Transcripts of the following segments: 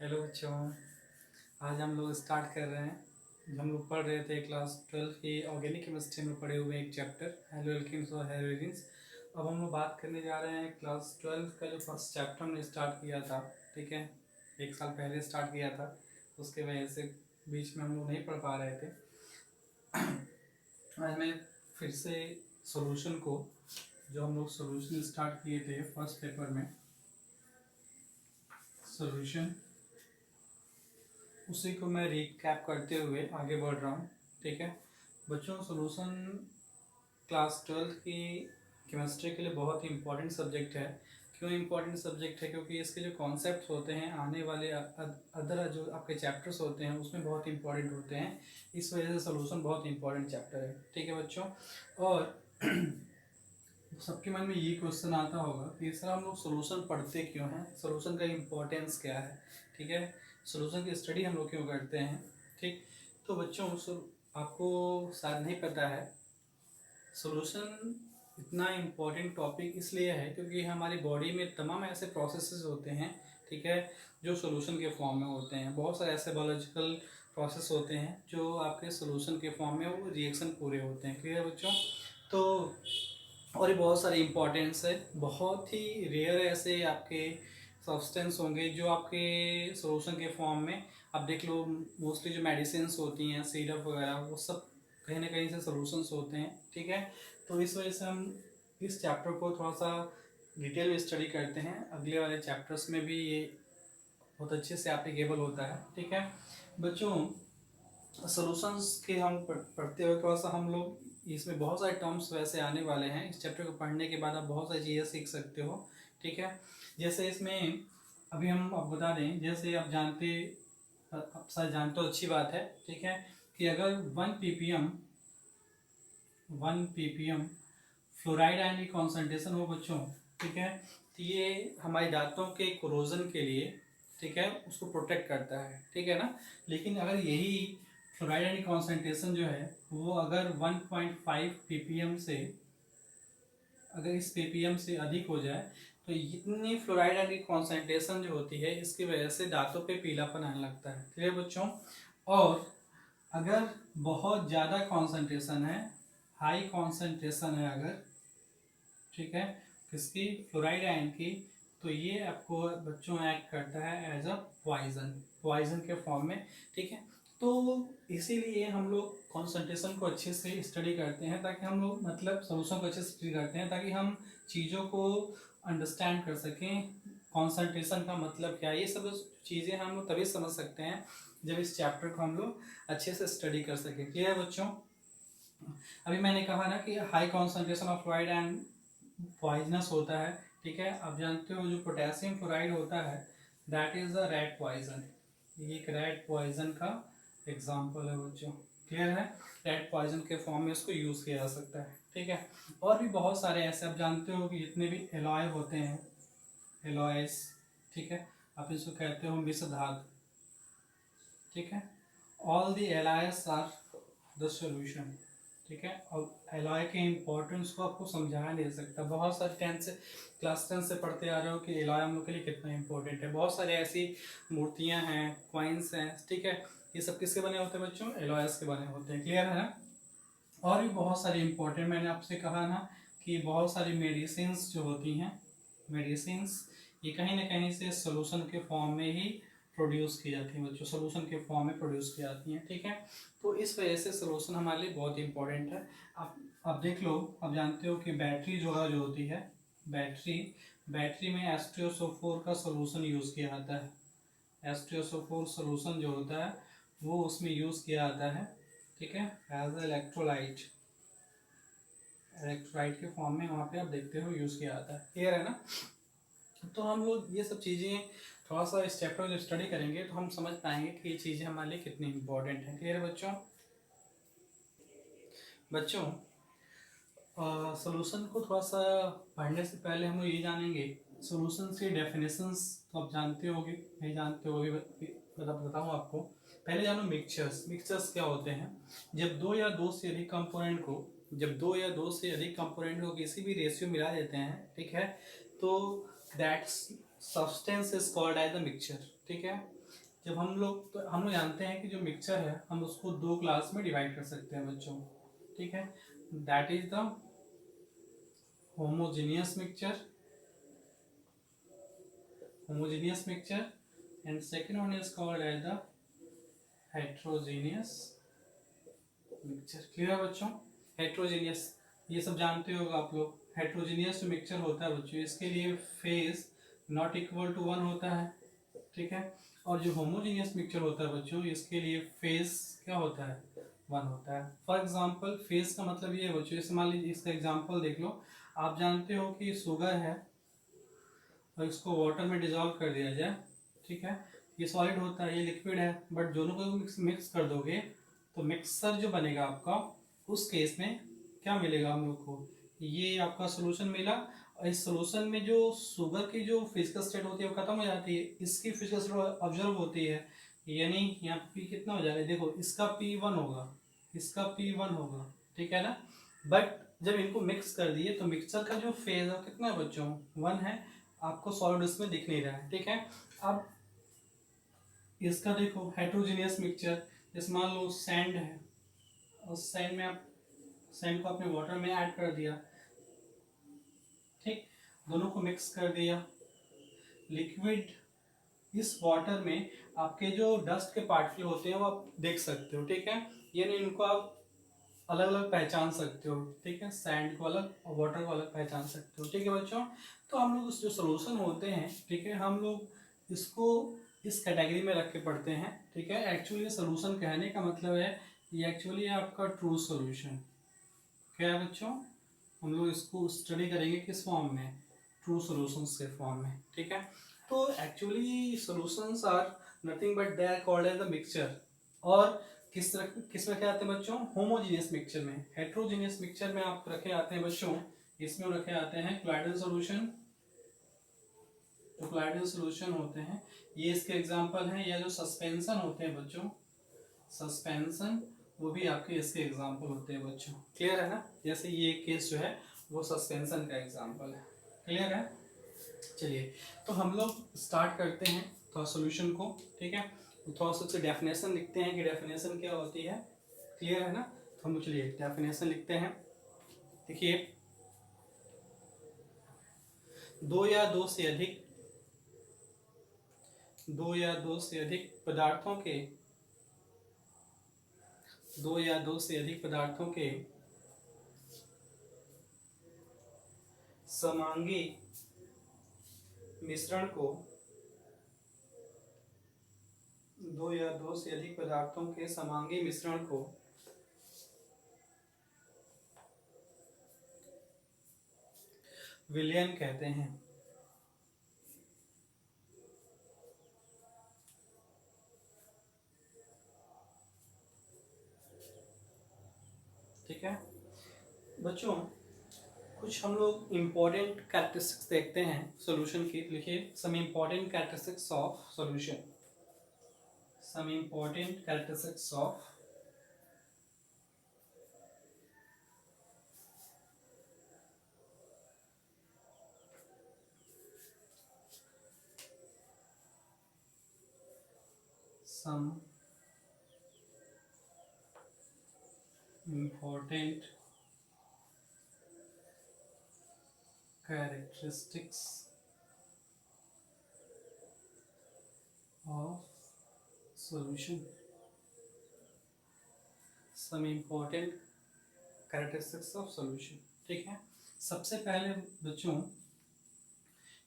Hello बच्चों। आज हम लोग स्टार्ट कर रहे हैं। हम लोग पढ़ रहे थे क्लास 12 की ऑर्गेनिक केमिस्ट्री में पढ़े हुए एक चैप्टर हेलो एल्केन्स और हेलोजेन्स। अब हम लोग बात करने जा रहे हैं क्लास 12 का जो फर्स्ट चैप्टर हमने स्टार्ट किया था। ठीक है, एक साल पहले स्टार्ट किया था, उसके वजह से बीच में हम लोग नहीं पढ़ पा रहे थे। आज मैं फिर से सॉल्यूशन को, जो हम लोग सॉल्यूशन स्टार्ट किए थे फर्स्ट पेपर में, सॉल्यूशन, उसी को मैं रिकैप करते हुए आगे बढ़ रहा हूँ। ठीक है बच्चों, सॉल्यूशन क्लास 12 की केमिस्ट्री के लिए बहुत ही इम्पोर्टेंट सब्जेक्ट है। क्यों इम्पोर्टेंट सब्जेक्ट है? क्योंकि इसके जो कॉन्सेप्ट्स होते हैं आने वाले अदर जो आपके चैप्टर्स होते हैं उसमें बहुत इंपॉर्टेंट होते हैं। इस वजह से सॉल्यूशन बहुत इंपॉर्टेंट चैप्टर है। ठीक है बच्चों, और सबके मन में ये क्वेश्चन आता होगा कि सर हम लोग सॉल्यूशन पढ़ते क्यों हैं, सॉल्यूशन का इम्पोर्टेंस क्या है। ठीक है, सॉल्यूशन की स्टडी हम लोग क्यों करते हैं। ठीक, तो बच्चों आपको शायद नहीं पता है, सॉल्यूशन इतना इम्पोर्टेंट टॉपिक इसलिए है क्योंकि हमारी बॉडी में तमाम ऐसे प्रोसेसेस होते हैं, ठीक है, जो सॉल्यूशन के फॉर्म में होते हैं। बहुत सारे ऐसे बायोलॉजिकल प्रोसेस होते हैं जो आपके सॉल्यूशन के फॉर्म में वो रिएक्शन पूरे होते हैं। क्लियर बच्चों? तो और ये बहुत सारे इम्पोर्टेंस है, बहुत ही रेयर ऐसे आपके सब्सटेंस होंगे जो आपके सॉल्यूशन के फॉर्म में, आप देख लो मोस्टली जो मेडिसिन्स होती हैं, सिरप वगैरह, वो सब कहीं ना कहीं से सॉल्यूशंस होते हैं। ठीक है, तो इस वजह से हम इस चैप्टर को थोड़ा सा डिटेल में स्टडी करते हैं। अगले वाले चैप्टर्स में भी ये बहुत अच्छे से एप्लीकेबल होता है। ठीक है बच्चों, सॉल्यूशंस के हम पढ़ते हुए थोड़ा सा हम लोग इसमें बहुत सारे टर्म्स वैसे आने वाले हैं। इस चैप्टर को पढ़ने के बाद आप बहुत सारी चीज़ें सीख सकते हो। ठीक है, जैसे इसमें अभी हम आप बता दें, जैसे आप जानते, आप शायद जानते हो, अच्छी बात है। ठीक है, कि अगर 1 ppm फ्लोराइड आयन की कॉन्सेंट्रेशन हो बच्चों, ठीक है, तो ये हमारे दांतों के कोरोजन के लिए, ठीक है, उसको प्रोटेक्ट करता है। ठीक है ना, लेकिन अगर यही फ्लोराइड आयन की कॉन्सेंट्रेशन जो है वो अगर 1.5 ppm से, अगर इस ppm से अधिक हो जाए तो इतनी फ्लोराइड आयन की कॉन्सेंट्रेशन जो होती है इसकी वजह से दांतों पे पीलापन आने लगता है। क्लियर बच्चों? और अगर बहुत ज़्यादा कॉन्सेंट्रेशन है, हाई कॉन्सेंट्रेशन है अगर, ठीक है, किसकी, फ्लोराइड आयन की, तो ये आपको बच्चों एक्ट करता है एज अ पॉइजन के फॉर्म में। ठीक है, तो इसीलिए हम लोग कॉन्सेंट्रेशन को अच्छे से स्टडी करते हैं, ताकि हम लोग मतलब सॉल्यूशन को अच्छे से स्टडी करते हैं ताकि हम चीज़ों को अंडरस्टैंड कर सकें। कॉन्सेंट्रेशन का मतलब क्या है, ये सब चीज़ें हम लोग तभी समझ सकते हैं जब इस चैप्टर को हम लोग अच्छे से स्टडी कर सकें। क्लियर है बच्चों? अभी मैंने कहा ना कि high concentration of fluoride and poisonous होता है। ठीक है, आप जानते हो जो पोटेशियम फ्लोराइड होता है that is a red poison. ये एक रेड पॉइजन का एग्जाम्पल है बच्चों। क्लियर है? रेड पॉइजन के फॉर्म में इसको यूज किया जा सकता है। ठीक है, और भी बहुत सारे ऐसे आप जानते हो कि जितने भी एलॉय होते हैं, एलॉयस, ठीक है, आप इसको कहते हो मिश्र धातु। ठीक है, all the alloys are the solution. ठीक है, और एलॉय के इम्पोर्टेंस को आपको समझाया नहीं सकता। बहुत सारे क्लास 10 से पढ़ते आ रहे हो कि एलॉय हम लोग के लिए कितना इंपॉर्टेंट है। बहुत सारे ऐसी मूर्तियां हैं, क्वाइंस हैं, ठीक है, ये सब किसके बने होते हैं बच्चों? एलॉयस के बने होते हैं। क्लियर है ना? और भी बहुत सारे इंपॉर्टेंट, मैंने आपसे कहा ना कि बहुत सारी मेडिसिन्स जो होती हैं, मेडिसिन्स ये कहीं ना कहीं से सोल्यूशन के फॉर्म में ही प्रोड्यूस की जाती हैं बच्चों, सोल्यूशन के फॉर्म में प्रोड्यूस की जाती हैं। ठीक है, तो इस वजह से सोल्यूशन हमारे लिए बहुत इंपॉर्टेंट है। आप देख लो, आप जानते हो कि बैटरी जो होती है, बैटरी में H2SO4 का सोल्यूशन यूज़ किया जाता है। H2SO4 सोल्यूशन जो होता है वो उसमें यूज़ किया जाता है। ठीक है, एज इलेक्ट्रोलाइट के फॉर्म में वहाँ पे आप देखते हो यूज़ किया जाता है। क्लियर है ना? तो हम लोग ये सब चीज़ें थोड़ा सा इस चैप्टर जब स्टडी करेंगे तो हम समझ पाएंगे कि ये चीज़ें हमारे लिए कितनी इंपॉर्टेंट हैं। क्लियर है बच्चों? सॉल्यूशन को थोड़ा सा पढ़ने से पहले हम लोग ये जानेंगे, सॉल्यूशन की डेफिनेशंस तो आप जानते होगे, नहीं जानते होगे, बताऊँ आपको। पहले जानो मिक्सचर्स क्या होते हैं। जब दो या दो से अधिक कंपोनेंट को किसी भी रेशियो मिला देते हैं, ठीक है, तो that substance is called as the mixture. ठीक है। जब हम लोग जानते हैं कि जो मिक्सचर है हम उसको दो क्लास में डिवाइड कर सकते हैं बच्चों, ठीक है। That is the homogeneous mixture, and second one is called as the heterogeneous mixture. Clear है बच्चों? हेट्रोजीनियस ये सब जानते होगा आप लोग। हेट्रोजीनियस जो मिक्सचर होता है बच्चों, इसके लिए फेज नॉट इक्वल टू 1 होता है, ठीक है। और जो होमोजीनियस मिक्सचर होता है बच्चों, इसके लिए फेज क्या होता है? 1 होता है। फॉर एग्जांपल फेज का मतलब ये है बच्चों, मान लीजिए इसका एग्जांपल देख लो। आप जानते हो कि शुगर है और इसको वाटर में डिजोल्व कर दिया जाए, ठीक है। ये सॉलिड होता है, ये लिक्विड है, बट दोनों को मिक्स कर दोगे तो मिक्सर जो बनेगा आपका, उस केस में क्या मिलेगा हम लोग को? ये आपका सोल्यूशन मिला। और इस सोल्यूशन में जो शुगर की जो फिजिकल स्टेट होती है वो खत्म हो जाती है, इसकी फिजिकल स्टेट ऑब्जर्व होती है, यानी यहाँ पी कितना हो जाएगा? देखो इसका P1 होगा, इसका P1 होगा, ठीक है ना। बट जब इनको मिक्स कर दिए तो मिक्सचर का जो फेज है कितना है बच्चों? 1 है। आपको सॉलिड उसमें दिख नहीं रहा है, ठीक है। अब इसका देखो हेट्रोजीनियस मिक्सचर, जैसे मान लो सैंड है और सैंड में आप सैंड को अपने वाटर में ऐड कर दिया, ठीक, दोनों को मिक्स कर दिया। लिक्विड इस वाटर में आपके जो डस्ट के पार्टिकल होते हैं वो आप देख सकते हो, ठीक है। यानी इनको आप अलग अलग पहचान सकते हो, ठीक है। सैंड को अलग और वाटर को अलग पहचान सकते हो, ठीक है बच्चों। तो हम लोग जो सोल्यूशन होते हैं, ठीक है, हम लोग इसको इस कैटेगरी में रख के पढ़ते हैं, ठीक है। एक्चुअली सोल्यूशन कहने का मतलब है ये एक्चुअली आपका ट्रू सोल्यूशन क्या है बच्चों? हम लोग इसको स्टडी करेंगे किस फॉर्म में? ट्रू सॉल्यूशंस के फॉर्म में, ठीक है। तो actually solutions are nothing but they are called as the mixture. और किस में क्या आते हैं बच्चों? होमोजीनियस मिक्सचर में। हेट्रोजीनियस मिक्सचर में आप रखे आते हैं बच्चों, इसमें रखे आते हैं क्लाइडल सॉल्यूशन। जो क्लाइडल सॉल्यूशन होते हैं ये इसके एग्जांपल हैं, या जो सस्पेंशन होते हैं बच्चों, सस्पेंशन, वो भी आपके इसके एग्जांपल होते हैं बच्चों। क्लियर है ना? जैसे ये केस जो है वो सस्पेंशन का एग्जांपल है। क्लियर है? चलिए तो हम लोग स्टार्ट करते हैं थोड़ा सॉल्यूशन को, ठीक है। तो थोड़ा सा उससे डेफिनेशन लिखते हैं कि डेफिनेशन क्या होती है। क्लियर है ना? तो हम चलिए डेफिनेशन लिखते हैं। देखिए, दो या दो से अधिक पदार्थों के समांगी मिश्रण को विलयन कहते हैं। ठीक है बच्चों, कुछ हम लोग इम्पोर्टेंट कैरेक्टरिस्टिक्स देखते हैं सॉल्यूशन की। लिखिए, some important characteristics of solution. Some important characteristics of some important characteristics of solution। some important characteristics of solution, ठीक है। सबसे पहले बच्चों,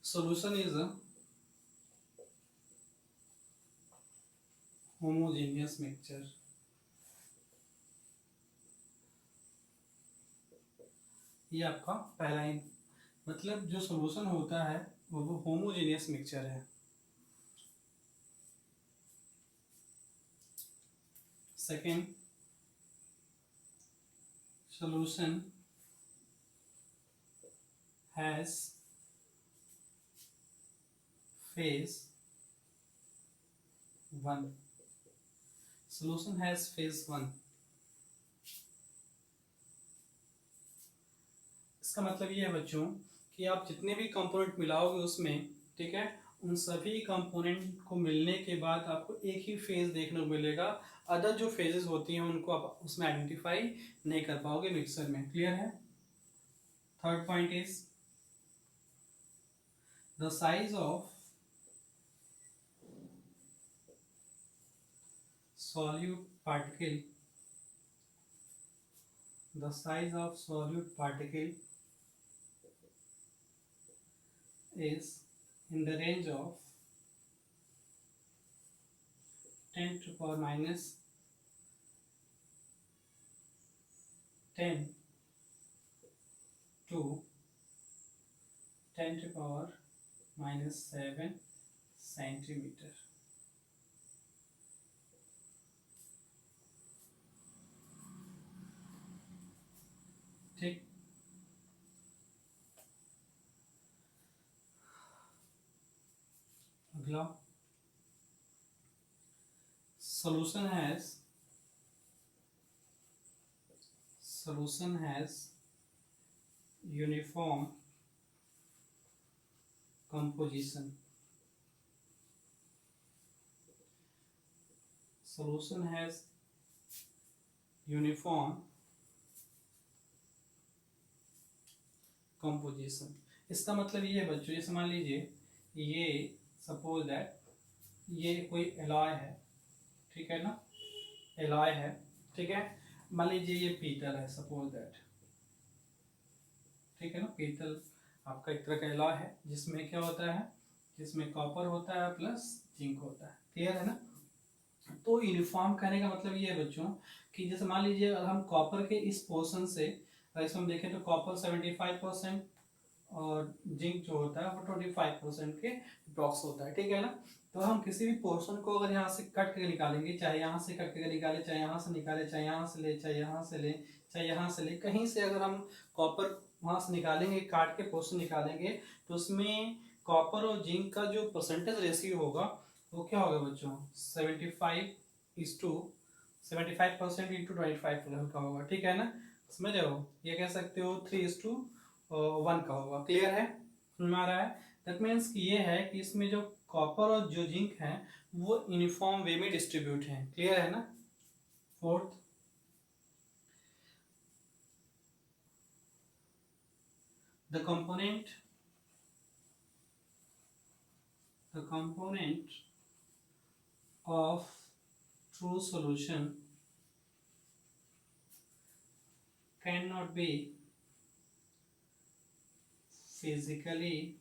solution is a homogeneous mixture। ये आपका पहला ही मतलब जो सॉल्यूशन होता है वो होमोजेनियस मिक्सचर है। Second, solution has phase 1। Solution has phase 1। इसका मतलब ये है बच्चों कि आप जितने भी कंपोनेंट मिलाओगे उसमें, ठीक है, उन सभी कंपोनेंट को मिलने के बाद आपको एक ही फेज देखने को मिलेगा। अदर जो फेजेस होती हैं उनको आप उसमें आइडेंटिफाई नहीं कर पाओगे मिक्सर में। क्लियर है? Third point is the size of solute particle, the size of solute particle is in the range of 10 to power minus 10 to 10 to power minus 7 centimeter। ठीक, अगला solution has uniform composition। solution has uniform composition। इसका मतलब ये है बच्चों, जैसे मान लीजिए ये सपोज दैट ये कोई एलॉय है, ठीक है ना, एलॉय है, ठीक है। मान लीजिए ये पीतल है सपोज दैट, ठीक है ना। पीतल आपका एक तरह का एलॉय है जिसमें क्या होता है, जिसमें कॉपर होता है प्लस जिंक होता है। क्लियर है ना? तो यूनिफॉर्म कहने का मतलब ये है बच्चों कि जैसे मान लीजिए अगर हम कॉपर के इस पोर्शन से इसमें हम देखें तो कॉपर 75% और जिंक जो होता है वो 25% के अप्रॉक्स होता है, ठीक है ना। तो हम किसी भी पोर्शन को अगर यहाँ से कट के निकालेंगे, चाहे यहाँ से कट के निकाले, चाहे यहाँ से निकाले, चाहे यहाँ से ले, चाहे यहाँ से ले, चाहे यहाँ से ले, कहीं से अगर हम कॉपर वहाँ से निकालेंगे, काट के पोर्शन निकालेंगे, तो उसमें कॉपर और जिंक का जो परसेंटेज रेशियो होगा वो क्या होगा बच्चों, 75% इंटू 25% का होगा, ठीक है ना। समझ रहे हो? ये कह सकते हो 3:1 का होगा। क्लियर है? समझ में आ रहा है? दैट मीन्स कि ये है कि इसमें जो कॉपर और जो जिंक है वो यूनिफॉर्म वे में डिस्ट्रीब्यूट है। क्लियर है ना? Fourth, the component of true solution cannot be physically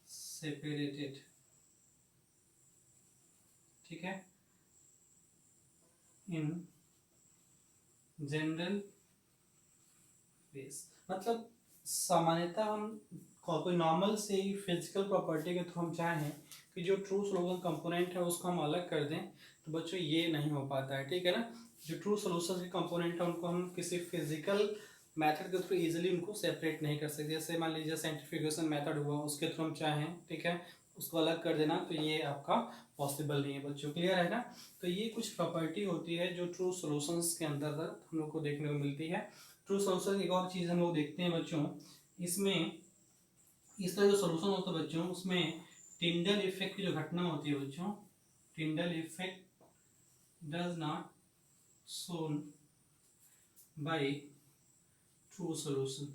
separated। ठीक है? इन जनरल बेस मतलब सामान्यतः हम कोई नॉर्मल से ही फिजिकल प्रॉपर्टी के थ्रू हम चाहें कि जो ट्रू सोल्यूशन कंपोनेंट है उसको हम अलग कर दें, तो बच्चों ये नहीं हो पाता है। ठीक है ना? जो ट्रू सोल्यूशन के कंपोनेंट है उनको हम किसी फिजिकल मेथड के थ्रू इजीली उनको सेपरेट नहीं कर सकते। जैसे मान लीजिए सेंट्रीफ्यूगेशन मेथड हुआ, उसके थ्रू हम चाहें, ठीक है, उसको अलग कर देना, तो ये आपका पॉसिबल नहीं है बच्चों। क्लियर है ना? तो ये कुछ प्रॉपर्टी होती है जो ट्रू सोल्यूशंस के अंदर हम लोग को देखने को मिलती है। ट्रू सोल्यूशन एक और चीज़ हम लोग देखते हैं बच्चों, इसमें इस तरह जो सोल्यूशन होता है बच्चों उसमें टिंडल इफेक्ट की जो घटना होती है बच्चों, Tyndall effect does not shown by true solution.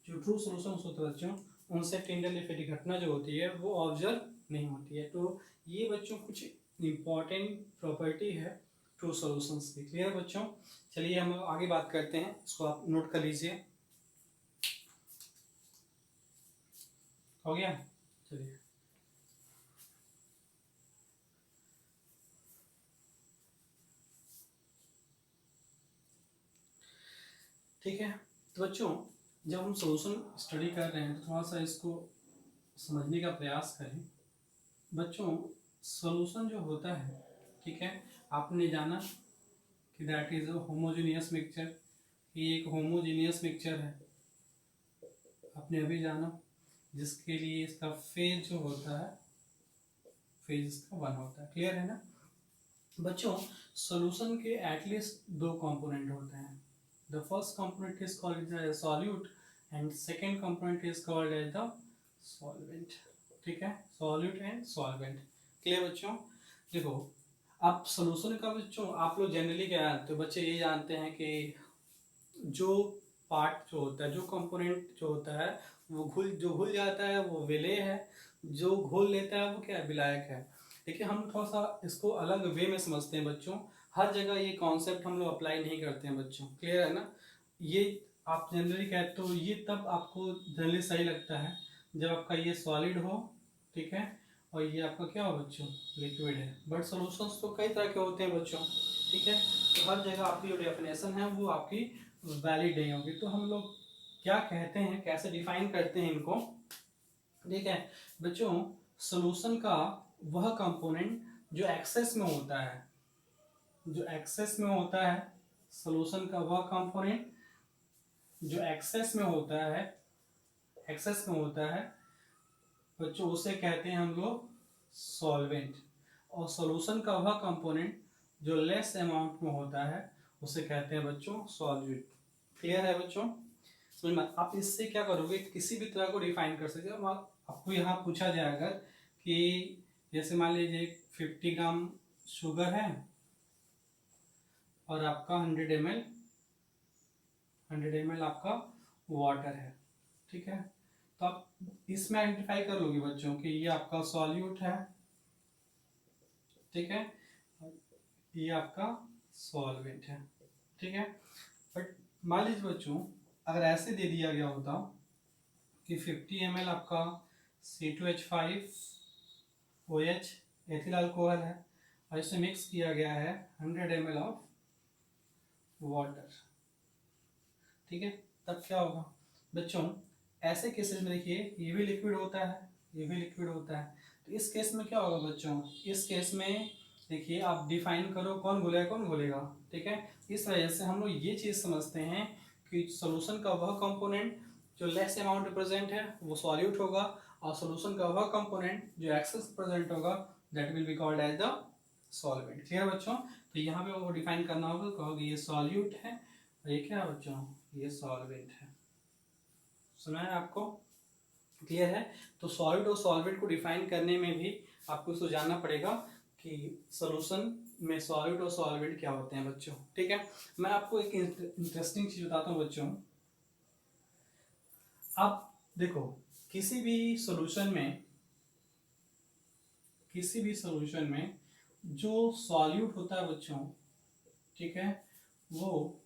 जो ट्रू सोल्यूशन होते हैं बच्चों उनसे टिंडल इफेक्ट की घटना जो होती है वो ऑब्जर्व नहीं होती है। तो ये बच्चों कुछ इंपॉर्टेंट प्रॉपर्टी है ट्रू सोल्यूशंस की। क्लियर बच्चों? चलिए हम आगे बात करते हैं, इसको आप नोट कर लीजिए। हो गया? चलिए ठीक है। तो बच्चों जब हम सोल्यूशन स्टडी कर रहे हैं तो थोड़ा सा इसको समझने का प्रयास करें। बच्चों सोल्यूशन जो होता है, ठीक है, आपने जाना कि that is a homogeneous mixture, ये एक होमोजेनियस मिक्सचर है, आपने अभी जाना, जिसके लिए इसका फेज जो होता है फेज इसका 1 होता है। क्लियर है ना? बच्चों सॉल्यूशन के एटलीस्ट 2 कंपोनेंट होते हैं। The first component is called solute and second component is called as the solvent. ठीक है, सॉल्यूट एंड सॉल्वेंट। क्लियर बच्चों? देखो अब सोल्यूशन का बच्चों आप लोग जनरली क्या जानते हो, बच्चे ये जानते हैं कि जो पार्ट जो होता है, जो कंपोनेंट जो होता है वो जो घुल जाता है वो विलेय है, जो घोल लेता है वो क्या है, विलायक है। देखिए हम थोड़ा सा इसको अलग वे में समझते हैं बच्चों, हर जगह ये कॉन्सेप्ट हम लोग अप्लाई नहीं करते हैं बच्चों। क्लियर है ना? ये आप जनरली कहते हो, ये तब आपको जनरली सही लगता है जब आपका ये सॉलिड हो, ठीक है, और ये आपका क्या हो बच्चों, लिक्विड है। बट सॉल्यूशंस तो कई तरह के होते हैं बच्चों, ठीक है, तो हर जगह आपकी जो डेफिनेशन है वो आपकी वैलिड नहीं होगी। तो हम लोग क्या कहते हैं, कैसे डिफाइन करते हैं इनको, ठीक है बच्चों? सॉल्यूशन का वह कंपोनेंट जो एक्सेस में होता है, जो एक्सेस में होता है, सॉल्यूशन का वह कंपोनेंट जो एक्सेस में होता है, एक्सेस में होता है बच्चों, उसे कहते हैं हम लोग सॉल्वेंट। और सॉल्यूशन का वह कंपोनेंट जो लेस अमाउंट में होता है उसे कहते हैं बच्चों सॉल्यूट। क्लियर है बच्चों? समझ में? आप इससे क्या करोगे, किसी भी तरह को डिफाइन कर सकते हो। आपको यहाँ पूछा जाएगा कि जैसे मान लीजिए 50 ग्राम शुगर है और आपका 100 ml आपका वाटर है, ठीक है, तो आप इसमें आइडेंटिफाई कर लोगे बच्चों कि ये आपका सॉल्यूट है, ठीक है, ये आपका सॉल्वेंट है, ठीक है। बट मान लीजिए बच्चों अगर ऐसे दे दिया गया होता कि 50 ml आपका C2H5OH एथिल अल्कोहल है और इसे मिक्स किया गया है 100 ml ऑफ वाटर, ठीक है, तब क्या होगा बच्चों? ऐसे केसेस में देखिए ये भी लिक्विड होता है, ये भी लिक्विड होता है, तो इस केस में क्या होगा बच्चों? इस केस में देखिए आप डिफाइन करो कौन घुलेगा कौन घुलेगा, ठीक है। इस वजह से हम लोग ये चीज़ समझते हैं कि सॉल्यूशन का वह कंपोनेंट जो लेस अमाउंट प्रेजेंट है वो सॉल्यूट होगा, और सॉल्यूशन का वह कंपोनेंट जो एक्सेस प्रेजेंट होगा that will be called as the solvent. Clear बच्चों? तो यहाँ पे वो डिफाइन करना होगा, कहोगे ये सॉल्यूट है और ये क्या है बच्चों, ये सॉल्वेंट है। सुना है आपको? क्लियर है? तो सॉलिड और सॉल्वेंट को डिफाइन करने में भी आपको इसको जानना पड़ेगा कि सॉल्यूशन में सॉलिड और सॉल्वेंट क्या होते हैं बच्चों, ठीक है। मैं आपको एक इंटरेस्टिंग चीज बताता हूँ बच्चों। आप देखो किसी भी सॉल्यूशन में, किसी भी सॉल्यूशन में जो सॉल्यूट होता है बच्चों, ठीक है, वो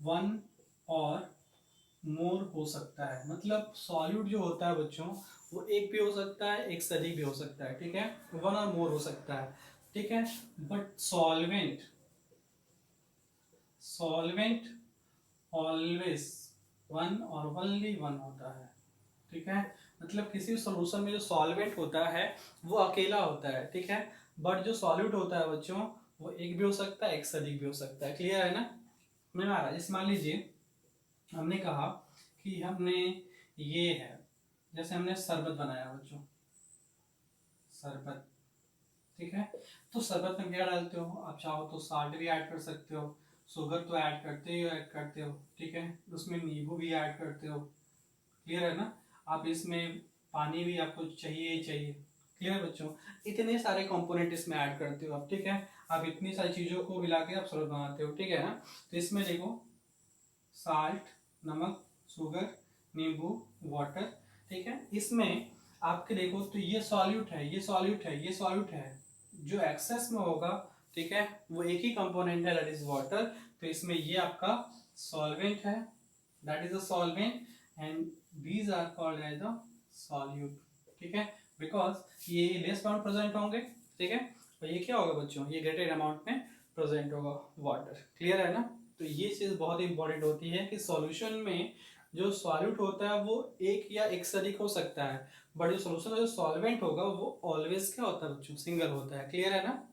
1 और मोर हो सकता है। मतलब सॉल्यूट जो होता है बच्चों वो एक भी हो सकता है, एक से अधिक भी हो सकता है, ठीक है, 1 और मोर हो सकता है, ठीक है। बट सॉल्वेंट, सॉल्वेंट ऑलवेज 1 और ओनली 1 होता है, ठीक है। मतलब किसी भी सॉल्यूशन में जो सॉल्वेंट होता है वो अकेला होता है, ठीक है, बट जो सॉल्यूट होता है बच्चों वो एक भी हो सकता है, एक से अधिक भी हो सकता है। क्लियर है ना? मैं आ रहा है, जैसे मान लीजिए हमने कहा कि हमने ये है, जैसे हमने शरबत बनाया बच्चों, शरबत, ठीक है, तो शरबत में क्या डालते हो आप? चाहो तो साल्ट भी ऐड कर सकते हो, शुगर तो ऐड करते हो, ठीक है, उसमें नींबू भी ऐड करते हो। क्लियर है ना? आप इसमें पानी भी आपको चाहिए ही चाहिए। क्लियर बच्चों? इतने सारे कंपोनेंट इसमें ऐड करते हो आप, ठीक है, आप इतनी सारी चीज़ों को मिला के आप शरबत बनाते हो, ठीक है ना। तो इसमें देखो साल्ट, नमक, शुगर, नींबू, वाटर, ठीक है, इसमें आपके देखो तो ये सॉल्यूट है, ये सॉल्यूट है, ये सॉल्यूट है, जो एक्सेस में होगा, ठीक है, वो एक ही कंपोनेंट है दैट इज वाटर, तो इसमें ये आपका सॉल्वेंट है, that is a solvent, and these are called as the solute, ठीक है, बिकॉज ये लेस अमाउंट प्रेजेंट होंगे, ठीक है, और ये क्या होगा बच्चों, ये ग्रेटर अमाउंट में प्रेजेंट होगा वाटर। क्लियर है ना? तो ये चीज़ बहुत इंपॉर्टेंट होती है कि सॉल्यूशन में जो सॉल्यूट होता है वो एक या एक से अधिक हो सकता है, बट जो सॉल्यूशन में जो सॉल्वेंट होगा वो ऑलवेज क्या होता है बच्चों, सिंगल होता है। क्लियर है ना?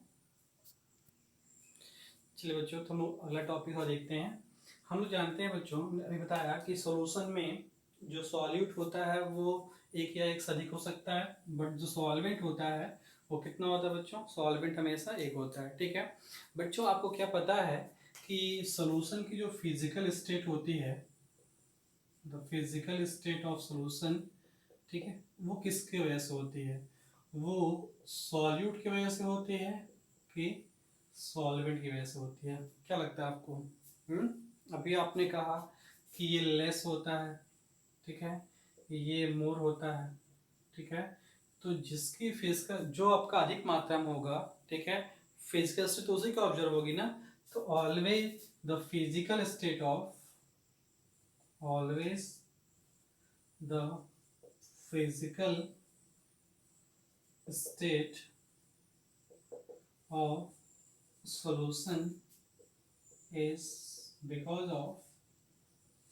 चलिए बच्चों तो हम लोग अगला टॉपिक और देखते हैं। हम लोग जानते हैं बच्चों, मैंने अभी बताया कि सॉल्यूशन में जो सॉल्यूट होता है वो एक या एक से अधिक हो सकता है, बट जो सॉल्वेंट होता है वो कितना होता है बच्चों? सॉल्वेंट हमेशा एक होता है, ठीक है। बच्चों आपको क्या पता है कि सॉल्यूशन की जो फिजिकल स्टेट होती है the physical state of solution, ठीक है, वो किसकी वजह से होती है, वो सॉल्यूट की वजह से होती है कि सॉल्वेंट की वजह से होती है? क्या लगता है आपको? अभी आपने कहा कि ये लेस होता है, ठीक है, ये मोर होता है, ठीक है, तो जिसकी फेस का जो आपका अधिक मात्रा में होगा, ठीक है, फिजिकल स्टेट तो उसी का ऑब्जर्व होगी ना, तो always the physical state of, always the physical state of solution is because of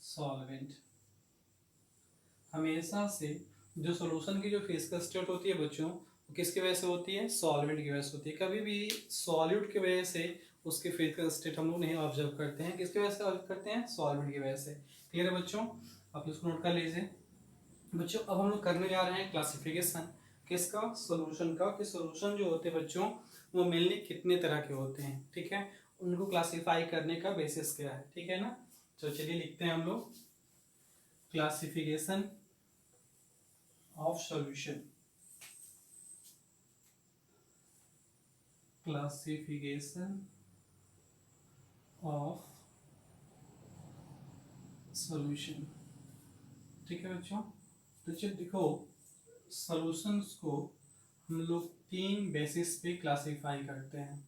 solvent। हमेशा से जो सॉल्यूशन की जो फिजिकल स्टेट होती है बच्चों, वो किसकी वजह से होती है? सॉल्वेंट की वजह से होती है। कभी भी सॉल्यूट की वजह से उसकी फिजिकल स्टेट हम लोग नहीं ऑब्जर्व करते हैं, किसकी वजह से ऑब्जर्व करते हैं? सॉल्वेंट की वजह से। क्लियर है बच्चों? आप इसको नोट कर लीजिए बच्चों। अब हम लोग करने जा रहे हैं क्लासिफिकेशन किसका? सॉल्यूशन का। कि सॉल्यूशन जो होते हैं बच्चों वो मेनली कितने तरह के होते हैं, ठीक है, उनको क्लासिफाई करने का बेसिस क्या है, ठीक है ना। तो चलिए लिखते हैं हम लोग classification of solution. Classification of solution, ठीक है बच्चों। तो चलिए देखो, सॉल्यूशंस को हम लोग 3 बेसिस पे क्लासिफाई करते हैं,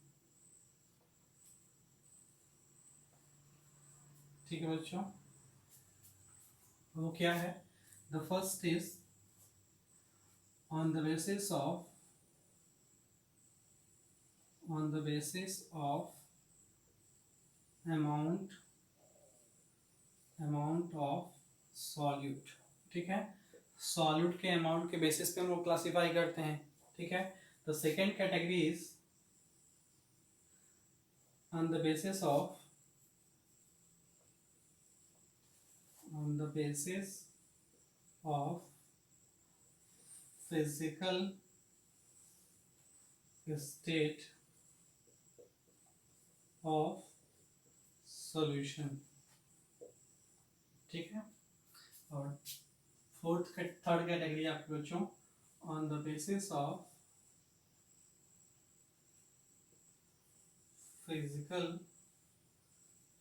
ठीक है बच्चों। वो क्या है? The first is on the basis of, on the basis of amount, amount of solute, ठीक है, सॉल्यूट के अमाउंट के बेसिस पे हम लोग क्लासिफाई करते हैं, ठीक है। The second category is on the basis of, on the basis of physical state of solution, ठीक है। और थर्ड कैटेगरी आपके बच्चों on the basis of physical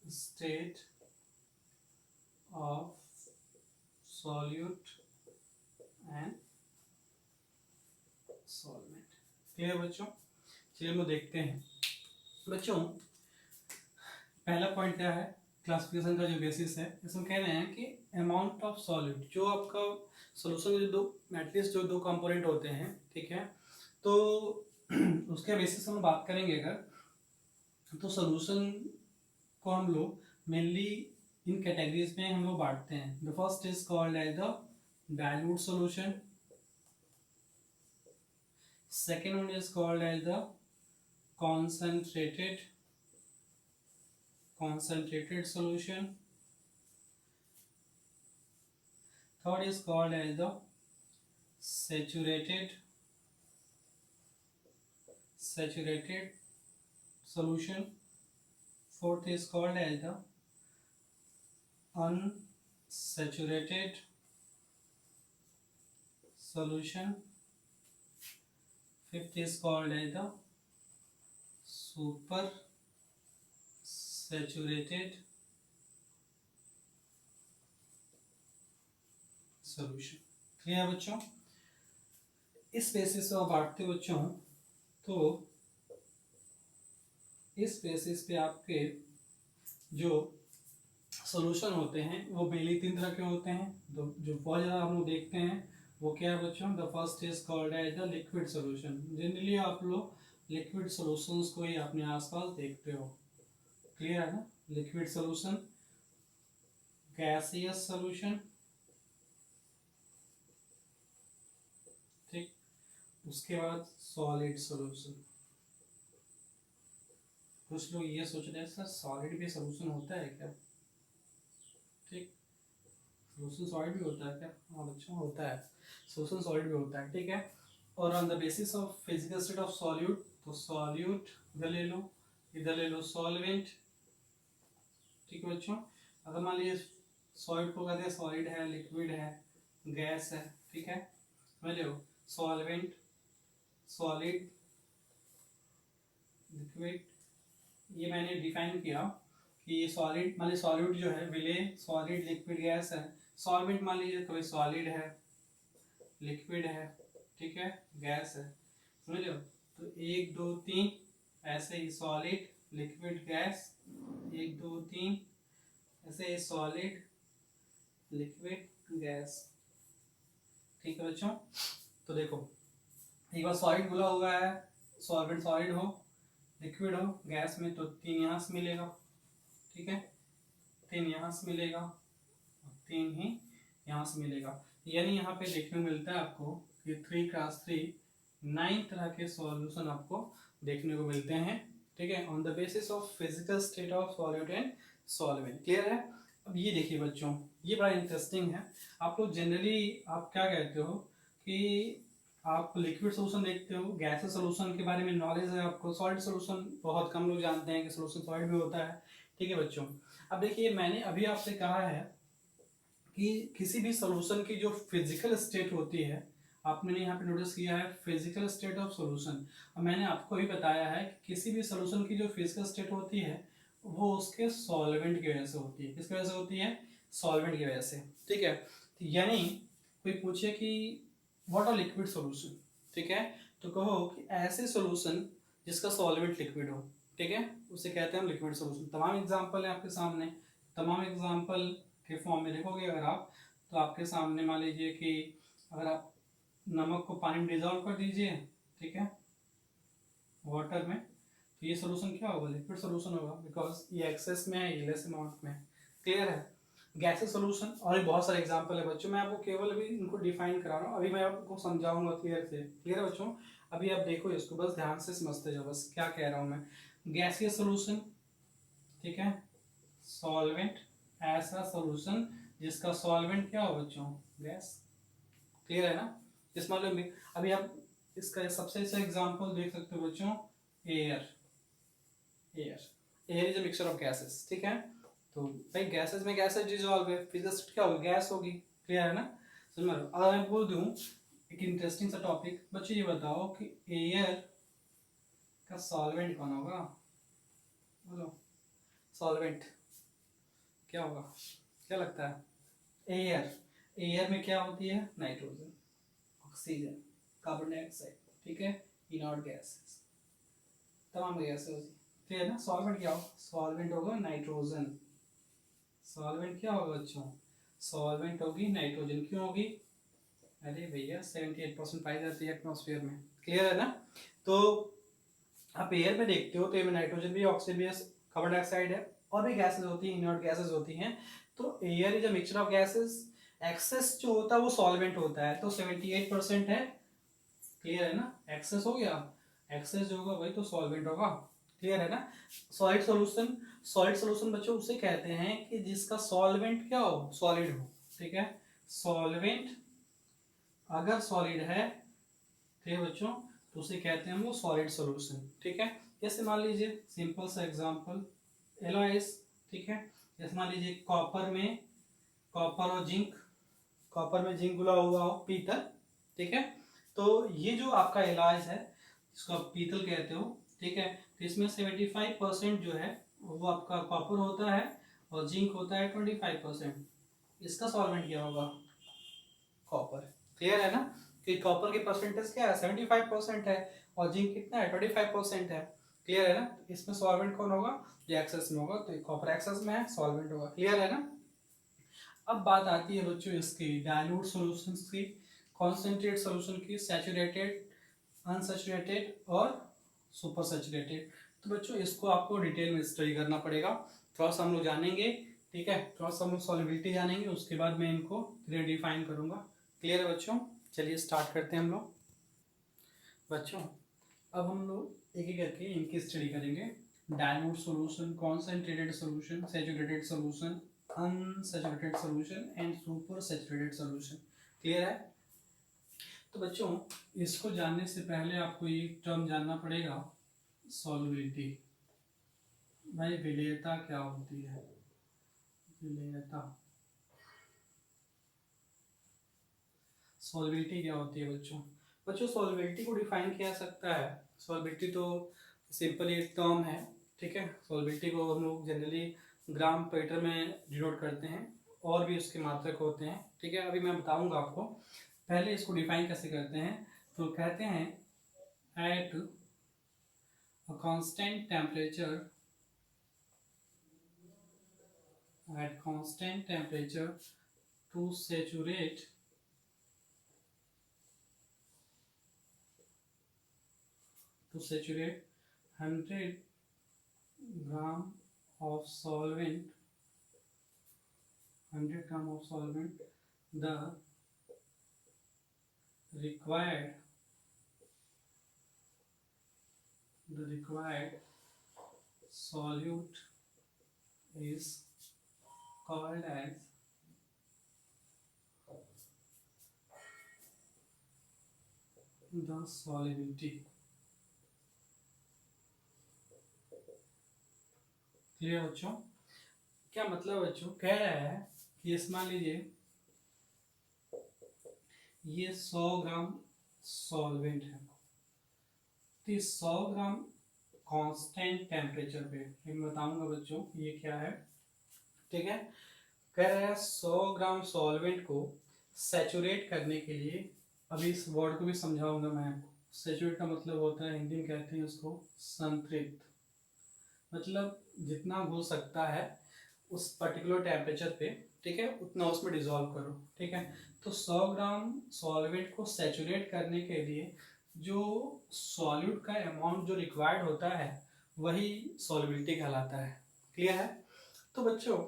state of solute and solvent। Clear बच्चों? चलिए हम देखते हैं बच्चों। पहला पॉइंट क्या है क्लासिफिकेशन का जो बेसिस है, इसमें कह रहे हैं कि अमाउंट ऑफ सॉल्यूट, जो आपका सोल्यूशन के जो दो एटलीस्ट जो 2 कंपोनेंट होते हैं, ठीक है, तो उसके बेसिस हम बात करेंगे अगर, तो सोल्यूशन को हम लोग मेनली इन कैटेगरीज में हम लोग बांटते हैं। The first is called as the dilute solution, second one is called as the concentrated solution, third is called as the saturated solution, fourth is called as the unsaturated solution, fifth is called as the super saturated solution। Clear बच्चों? इस basis पे बांटते बच्चों, तो इस basis पे आपके जो सॉल्यूशन होते हैं वो मेनली 3 तरह के होते हैं। जो बहुत ज़्यादा हम लोग देखते हैं वो क्या है बच्चों? The first is called as the liquid solution. Generally आप लोग लिक्विड सॉल्यूशंस को ही अपने आसपास देखते हो, क्लियर है ना। लिक्विड सॉल्यूशन, गैसियस सॉल्यूशन, ठीक, उसके बाद सॉलिड सॉल्यूशन। कुछ लोग ये सोच रहे हैं सर सॉलिड भी सॉल्यूशन होता है क्या? ठीक, सॉल्यूशन सॉलिड भी होता है क्या? हाँ बच्चों होता है, सॉल्यूशन सॉलिड भी होता है, ठीक है। और on the basis of physical state of solute, तो सॉल्यूट इधर ले लो, इधर ले लो सॉल्वेंट, ठीक है बच्चों। अगर मान लीजिए सॉलिड को कहते हैं सॉलिड है, लिक्विड है, गैस है, ठीक है, समझ लो। सॉल्वेंट, सॉलिड, लिक्विड, ये मैंने डिफाइन किया कि ये सॉलिड मान लीजिए, सॉलिड जो है विले, सॉलिड, लिक्विड, गैस है। सॉल्वेंट मान लीजिए कभी सॉलिड है, लिक्विड है, ठीक है, गैस है, समझ लो। तो 1 2 3 ऐसे ही सॉलिड, लिक्विड, गैस, 1 2 3 ऐसे ही सॉलिड, लिक्विड, गैस, ठीक है बच्चों। तो देखो एक बार सॉलिड बोला हुआ है, सॉल्वेंट सॉलिड हो, लिक्विड हो, गैस में, तो 3 यहाँ से मिलेगा, ठीक है, 3 यहाँ से मिलेगा, 3 ही यहाँ से मिलेगा। यानी यहाँ पे देखने को मिलता है आपको कि 3x3 9 तरह के सॉल्यूशन आपको देखने को मिलते हैं, ठीक है, on the basis of physical state of solute and solvent. Clear है। अब ये देखिए बच्चों, ये बड़ा इंटरेस्टिंग है। आप लोग जनरली आप क्या कहते हो कि आप लिक्विड सोल्यूशन देखते हो, गैसेस सोल्यूशन के बारे में नॉलेज है आपको, सॉलिड सोल्यूशन बहुत कम लोग जानते हैं कि सोल्यूशन सॉलिड भी होता है, ठीक है बच्चों। अब देखिए मैंने अभी आपसे कहा है कि किसी भी सोल्यूशन की जो फिजिकल स्टेट होती है, आपने यहाँ पे नोटिस किया है फिजिकल स्टेट ऑफ सोल्यूशन, और मैंने आपको भी बताया है कि किसी भी सोल्यूशन की जो फिजिकल स्टेट होती है वो उसके सॉल्वेंट की वजह से होती है। किसकी वजह से होती है? सॉल्वेंट की वजह से, ठीक है। यानी कोई पूछे कि व्हाट आर लिक्विड सोल्यूशन, ठीक है, तो कहो कि ऐसे सोल्यूशन जिसका सॉल्वेंट लिक्विड हो, ठीक है, उसे कहते हैं हम लिक्विड सोल्यूशन। तमाम एग्जांपल है आपके सामने, तमाम एग्जांपल के फॉर्म में देखोगे अगर आप, तो आपके सामने मान लीजिए कि अगर आप नमक को पानी में डिजॉल्व कर दीजिए, ठीक है, वाटर में, तो ये सोल्यूशन क्या होगा? लिक्विड सोल्यूशन होगा, बिकॉज ये एक्सेस में है, ये लेस अमाउंट में है। क्लियर है। गैसेस सोल्यूशन और भी बहुत सारे एग्जांपल है बच्चों, मैं आपको केवल अभी इनको डिफाइन करा रहा हूँ, अभी मैं आपको समझाऊंगा क्लियर से। क्लियर है बच्चों, अभी आप देखो इसको, बस ध्यान से समझते जाओ बस क्या कह रहा हूँ मैं। गैसियस सोल्यूशन, ठीक है, सॉल्वेंट, ऐसा सोल्यूशन जिसका सॉल्वेंट क्या हो बच्चों? गैस। क्लियर है ना। इस मामले में अभी आप इसका सबसे अच्छा एग्जांपल देख सकते हो बच्चों, air. Air is a mixture of gases, ठीक है। तो भाई गैसेस में गैसेस डिसॉल्व है, फिजिक्स क्या होगी? गैस होगी। क्लियर है ना। समझ में। अगर मैं बोल दूं एक इंटरेस्टिंग सा टॉपिक, बच्चों ये बताओ कि एयर का सॉल्वेंट कौन होगा? बोलो, सॉल्वेंट क्या होगा? क्या लगता है? एयर। एयर में क्या होती है? नाइट्रोजन, ऑक्सीजन, कार्बन डाइऑक्साइड, ठीक है, इनॉर्ड गैसेस, तमाम गैसेस होती है। ठीक है ना। सॉल्वेंट क्या होगा? सॉल्वेंट होगा नाइट्रोजन। सॉल्वेंट क्या होगा बच्चों? सॉल्वेंट होगी नाइट्रोजन। क्यों होगी? अरे भैया 78% पाई जाती है एटमॉस्फेयर में। क्लियर है ना। तो आप एयर में देखते हो तो ये नाइट्रोजन भी, ऑक्सीजन भी, कार्बन डाइऑक्साइड है, और भी गैसेस होती हैं, इनर्ट गैसेस होती हैं। तो air is a mixture of gases. Excess जो होता है वो सॉल्वेंट होता है, तो 78% है। क्लियर है ना। एक्सेस हो गया, एक्सेस जो होगा वही तो सॉल्वेंट होगा। क्लियर है ना। सॉलिड सॉल्यूशन, सॉलिड सॉल्यूशन बच्चों उसे कहते हैं कि जिसका सॉल्वेंट क्या हो? सॉलिड हो। ठीक है। सॉल्वेंट अगर सॉलिड है, ठीक है बच्चों, तो उसे कहते हैं वो सॉलिड सॉल्यूशन। ठीक है। जैसे मान लीजिए सिंपल सा एग्जांपल, एलओएस, ठीक है। जैसे मान लीजिए कॉपर में, कॉपर और जिंक, कॉपर में जिंक घुला हुआ हो, पीतल, ठीक है। तो ये जो आपका इलाज है जिसको आप पीतल कहते हो, ठीक है, तो इसमें 75% जो है वो आपका कॉपर होता है और जिंक होता है 25%। इसका सॉल्वेंट क्या होगा? कॉपर। क्लियर है ना। कि कॉपर की परसेंटेज क्या है? 75% है, और जिंक कितना है? 25% है। क्लियर है ना। इसमें सॉल्वेंट कौन होगा? जो एक्सेस में होगा, तो कॉपर एक्सेस में है, सॉल्वेंट होगा। क्लियर है ना। अब बात आती है बच्चों इसकी डाइल्यूट सॉल्यूशंस की, कॉन्सेंट्रेट सॉल्यूशन की, सैचुरेटेड, अनसैचुरेटेड और सुपर सैचुरेटेड। तो बच्चों इसको आपको डिटेल में स्टडी करना पड़ेगा, थोड़ा सा हम लोग जानेंगे, ठीक है, थोड़ा सा हम लोग सॉल्युबिलिटी जानेंगे, उसके बाद मैं इनको धीरे डिफाइन करूंगा। क्लियर है बच्चों। चलिए स्टार्ट करते हैं हम लोग। बच्चों अब हम लोग एक एक करके इनकी स्टडी करेंगे। Dilute solution, concentrated solution, saturated solution, unsaturated solution and super saturated solution. Clear है। तो बच्चों इसको जानने से पहले आपको ये टर्म जानना पड़ेगा, सॉल्युबिलिटी। भाई विलेयता क्या होती है? विलेयता, सॉल्बिलिटी क्या होती है बच्चों? बच्चों सॉल्बिलिटी को डिफाइन किया जा सकता है। सॉल्बिलिटी तो सिंपली एक टर्म है, ठीक है। सॉल्बिलिटी को हम लोग जनरली ग्राम पर लीटर में डिनोट करते हैं, और भी उसके मात्रक होते हैं, ठीक है। अभी मैं बताऊंगा आपको। पहले इसको डिफाइन कैसे करते हैं, तो कहते हैं at a constant temperature, at constant temperature to saturate 100 gram of solvent, 100 gram of solvent, the required solute is called as the solubility। Clear बच्चों? क्या मतलब बच्चों? कह रहा है कि इस मान लीजिए ये 100 ग्राम सॉल्वेंट है, तो 100 ग्राम कांस्टेंट टेम्परेचर पे, मैं बताऊंगा बच्चों ये क्या है, ठीक है। कह रहा है 100 ग्राम सॉल्वेंट को सैचुरेट करने के लिए, अभी इस वर्ड को भी समझाऊंगा मैं आपको। सैचुरेट का मतलब होता है, हिंदी में कहते हैं उसको संतृप्त, मतलब जितना हो सकता है उस पर्टिकुलर टेम्परेचर पे, ठीक है, उतना उसमें डिजोल्व करो, ठीक है। तो 100 ग्राम सॉल्वेंट को सैचुरेट करने के लिए जो सॉल्यूट का अमाउंट जो रिक्वायर्ड होता है वही सॉल्युबिलिटी कहलाता है। क्लियर है? तो बच्चों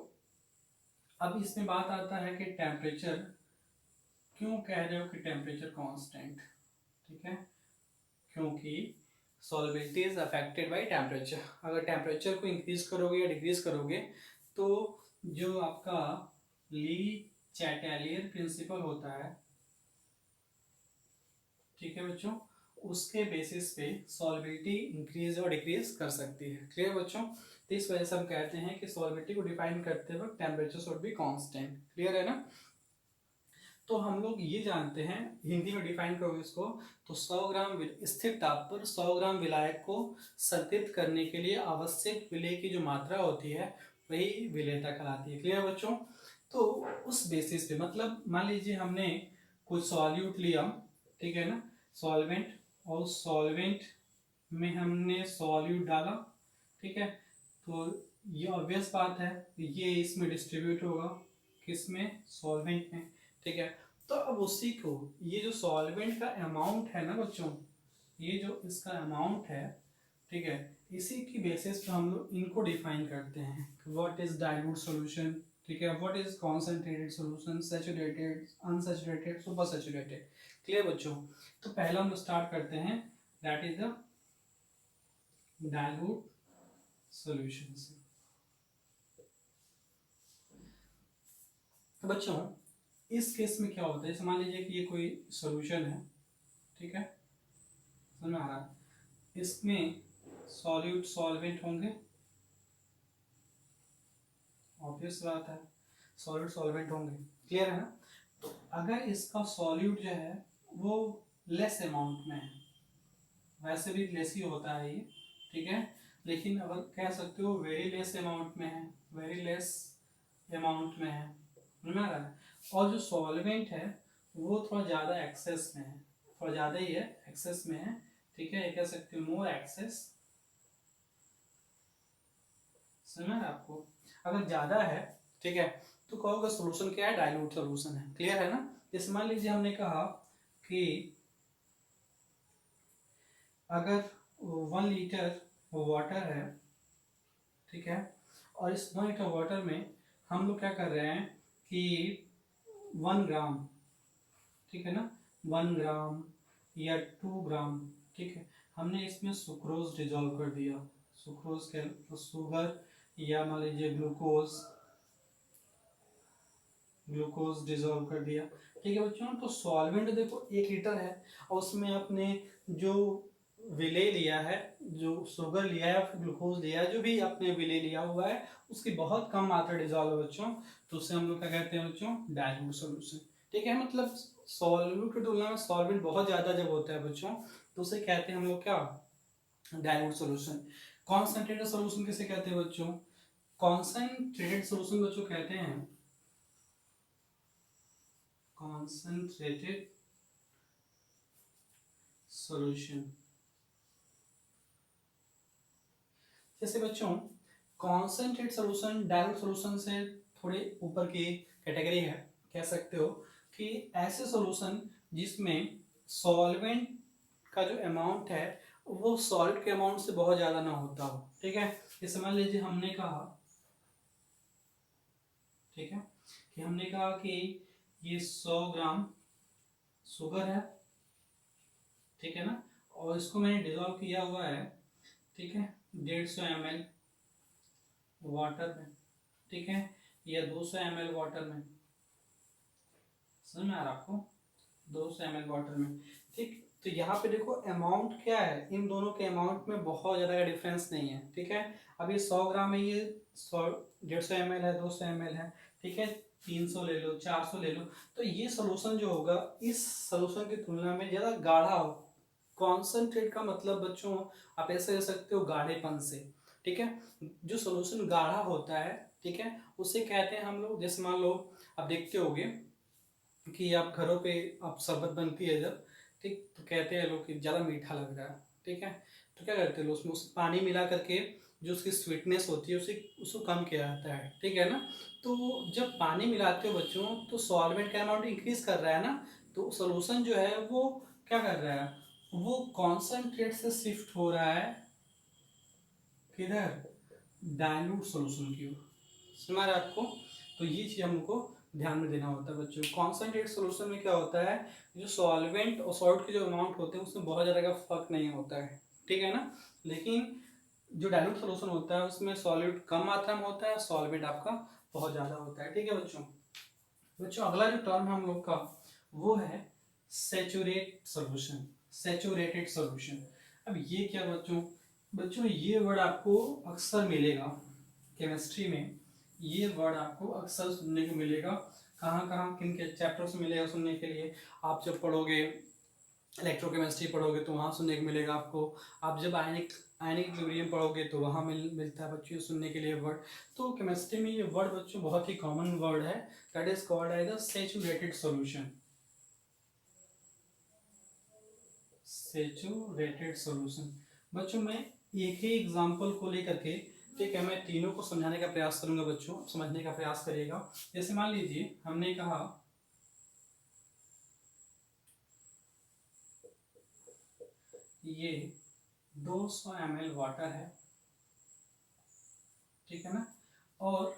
अब इसमें बात आता है कि टेम्परेचर क्यों कह रहे हो कि टेम्परेचर कांस्टेंट, ठीक है, क्योंकि solubility is affected by temperature. अगर टेम्परेचर को इंक्रीज करोगे या डिक्रीज करोगे तो जो आपका ली चैटेलियर प्रिंसिपल होता है, ठीक है बच्चों, उसके बेसिस पे सॉल्युबिलिटी इंक्रीज और डिक्रीज कर सकती है। क्लियर बच्चों? तो इस वजह से हम कहते हैं कि सॉल्युबिलिटी को डिफाइन करते वक्त temperature should be constant. Clear है ना? तो हम लोग ये जानते हैं, हिंदी में डिफाइन करो इसको, तो 100 ग्राम स्थिर ताप पर 100 ग्राम विलायक को संतृप्त करने के लिए आवश्यक विलेय की जो मात्रा होती है वही विलेयता कहलाती है। क्लियर बच्चों? तो उस बेसिस पे, मतलब मान लीजिए हमने कुछ सॉल्यूट लिया, ठीक है ना, सॉल्वेंट, और सॉल्वेंट में हमने सॉल्यूट डाला, ठीक है, तो ये ऑब्वियस बात है ये इसमें डिस्ट्रीब्यूट होगा, किसमें? सॉल्वेंट में, ठीक है। तो अब उसी को, ये जो सॉल्वेंट का अमाउंट है ना बच्चों, ये जो इसका अमाउंट है, ठीक है, इसी की बेसिस पे हम लोग इनको डिफाइन करते हैं। व्हाट इज डाइल्यूट सॉल्यूशन, ठीक है, what is concentrated solution, saturated, unsaturated, super saturated. Clear बच्चों? तो पहला हम स्टार्ट करते हैं, that is the dilute solution से। तो बच्चों इस केस में क्या होता है, जैसे मान लीजिए कि ये कोई सॉल्यूशन है, ठीक है, समझ में आ रहा है, इसमें सॉल्यूट सॉल्वेंट होंगे, ऑब्वियस बात है, सॉल्यूट सॉल्वेंट होंगे। क्लियर है ना? तो अगर इसका सॉल्यूट जो है वो लेस अमाउंट में है, वैसे भी लेस ही होता है ये, ठीक है, लेकिन अगर कह सकते हो वेरी लेस अमाउंट में है, वेरी लेस अमाउंट में है, समझ में आ रहा है। और जो सॉल्वेंट है वो थोड़ा ज़्यादा एक्सेस में है, थोड़ा ज़्यादा ही है, एक्सेस में है, ठीक है, ये कह सकते हो मोर एक्सेस, समझ में आपको? अगर ज़्यादा है, ठीक है, तो कहोगे सोल्यूशन क्या है? डाइल्यूट सोल्यूशन है। क्लियर है ना? जैसे मान लीजिए हमने कहा कि अगर 1 लीटर वाटर है, ठीक है, और इस 1 लीटर वाटर में हम लोग क्या कर रहे हैं कि 1 ग्राम, ठीक है ना, 1 ग्राम या 2 ग्राम, ठीक है, हमने इसमें सुक्रोज डिजोल्व कर दिया। सुक्रोज के तो शुगर, या मान लीजिए ग्लूकोज, ग्लूकोज डिजोल्व कर दिया, ठीक है बच्चों। तो सॉल्वेंट देखो 1 लीटर है, और उसमें आपने जो विलेय लिया है, जो शुगर लिया है, फिर ग्लूकोज लिया है, जो भी आपने विलेय लिया हुआ है, उसकी बहुत कम मात्रा डिजोल्व है बच्चों, तो उससे हम लोग क्या कहते हैं बच्चों? डाइल्यूट सॉल्यूशन, ठीक है। मतलब सॉल्यूट की तुलना में सॉल्वेंट बहुत ज़्यादा जब होता है बच्चों, तो उसे कहते हैं हम लोग क्या, डाइल्यूट सॉल्यूशन। कॉन्सेंट्रेटेड सॉल्यूशन किसे कहते हैं बच्चों, कॉन्सेंट्रेटेड सॉल्यूशन बच्चों कहते हैं कॉन्सेंट्रेटेड सॉल्यूशन। जैसे बच्चों कॉन्सेंट्रेट सॉल्यूशन डाइल्यूट सॉल्यूशन से थोड़े ऊपर की कैटेगरी है, कह सकते हो कि ऐसे सॉल्यूशन जिसमें सॉल्वेंट का जो अमाउंट है वो सॉल्ट के अमाउंट से बहुत ज़्यादा ना होता हो, ठीक है। ये समझ लीजिए हमने कहा, ठीक है, कि हमने कहा कि ये 100 ग्राम शुगर है, ठीक है ना, और इसको मैंने डिजोल्व किया हुआ है, ठीक है, 150 ml वाटर में, ठीक है, या 200 ml वाटर में, समझ में आ रहा आपको, 200 ml वाटर में, ठीक। तो यहाँ पे देखो अमाउंट क्या है, इन दोनों के अमाउंट में बहुत ज़्यादा का डिफरेंस नहीं है, ठीक है। अब ये 100 ग्राम है, ये 150 ml है, 200 ml है, ठीक है, 300 ले लो, 400 ले लो, तो ये सोल्यूशन जो होगा इस सोल्यूशन की तुलना में ज़्यादा गाढ़ा हो। कॉन्सेंट्रेट का मतलब बच्चों आप ऐसे कह सकते हो गाढ़ेपन से, ठीक है। जो सोल्यूशन गाढ़ा होता है, ठीक है, उसे कहते हैं हम लोग, जैसे मान लो आप देखते होगे कि आप घरों पे आप शरबत बनती है जब, ठीक, तो कहते हैं लोग कि ज़्यादा मीठा लग रहा है, ठीक है, तो क्या करते हैं लोग उसमें पानी मिला करके जो उसकी स्वीटनेस होती है उसे उसको कम किया जाता है, ठीक है ना। तो जब पानी मिलाते हो बच्चों तो सॉल्वेंट का अमाउंट इंक्रीज कर रहा है ना, तो सोल्यूशन जो है वो क्या कर रहा है, वो कॉन्सेंट्रेट से शिफ्ट हो रहा है किधर, डाइल्यूट सॉल्यूशन की ओर, समझ रहे आपको। तो ये चीज़ हमको ध्यान में देना होता है बच्चों। कॉन्सेंट्रेट सॉल्यूशन में क्या होता है, जो सॉल्वेंट और सॉल्ट के जो अमाउंट होते हैं उसमें बहुत ज़्यादा का फर्क नहीं होता है, ठीक है ना। लेकिन जो डाइल्यूट सॉल्यूशन होता है उसमें सॉल्यूट कम मात्रा में होता है, सॉल्वेंट आपका बहुत ज़्यादा होता है, ठीक है बच्चों। बच्चों अगला जो टर्म है हम लोग का वो है सेचुरेट सॉल्यूशन, सेचुरेटेड सॉल्यूशन। अब ये क्या बच्चों, बच्चों ये वर्ड आपको अक्सर मिलेगा केमिस्ट्री में, ये वर्ड आपको अक्सर सुनने को मिलेगा, कहाँ कहाँ किन के चैप्टर्स में मिलेगा सुनने के लिए, आप जब पढ़ोगे इलेक्ट्रोकेमिस्ट्री पढ़ोगे तो वहाँ सुनने को मिलेगा आपको, आप जब आयनिक आयनिक इक्विलिब्रियम पढ़ोगे तो वहाँ मिलता है बच्चों सुनने के लिए वर्ड। तो केमिस्ट्री में ये वर्ड बच्चों बहुत ही कॉमन वर्ड है, that is called as a saturated solution, saturated solution. बच्चों मैं एक ही एग्जांपल को लेकर के, ठीक है, मैं तीनों को समझाने का प्रयास करूंगा बच्चों, समझने का प्रयास करिएगा। जैसे मान लीजिए हमने कहा ये 200 ml वाटर है, ठीक है ना, और